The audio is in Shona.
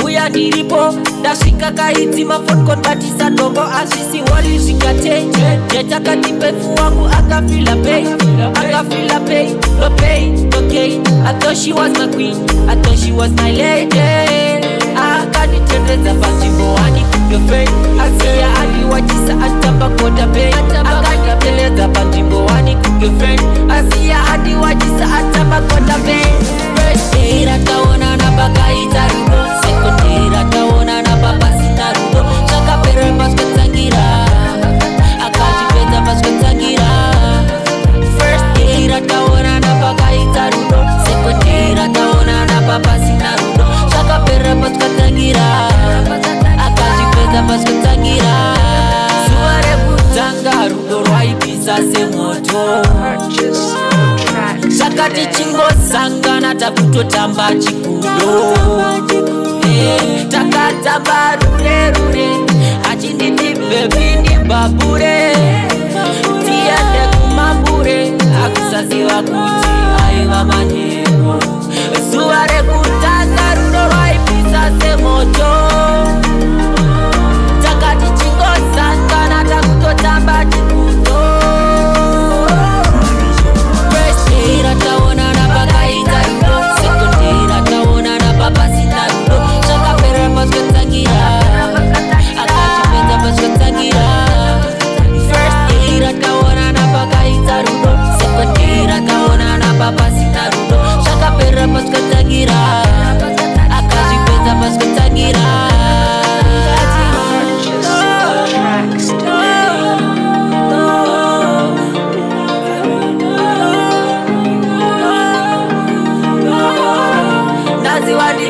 uya ndiripo ndasvika kahidzima phone call batisa dongo asisi wali zvikachenje jetakati pefu wangu akafila pay no pain okay. I thought she was my queen, I thought she was my lady. Akanitendeza panzvimbo wani kugefei asiya adiwachisa atamba kota pay. Akanitendeza panzvimbo wani kugefei asiya adiwachisa atamba kota pay. First day rataona na pakaita rudo, second day rataona na papasina rudo. Zvakapera paskotsangira akachipedza paskotsangira. First day rataona na pakaita rudo, second day rataona na papasina rudo. Zvakapera paskotsangira akachipedza paskotsangira. Zuva rekutanga rudo rwaipisa semoto, sakati chingosangana takutotamba chikudo. Takatamba rure achinditi bebi ndibabure, tiende kumambure akusaziva kuti aiva manheru. Zuva rekutanga rudo rwaipisa semoto, takati chingosangana takutotamba chikudo. First day rataona na pakaita rudo, second day rataona na papasina rudo. Zvakapera paskotsangira akachipedza paskotsangira. First day rataona na pakaita rudo, second day rataona na papasina rudo. Zvakapera paskotsangira akachipedza paskotsangira. Naziwadi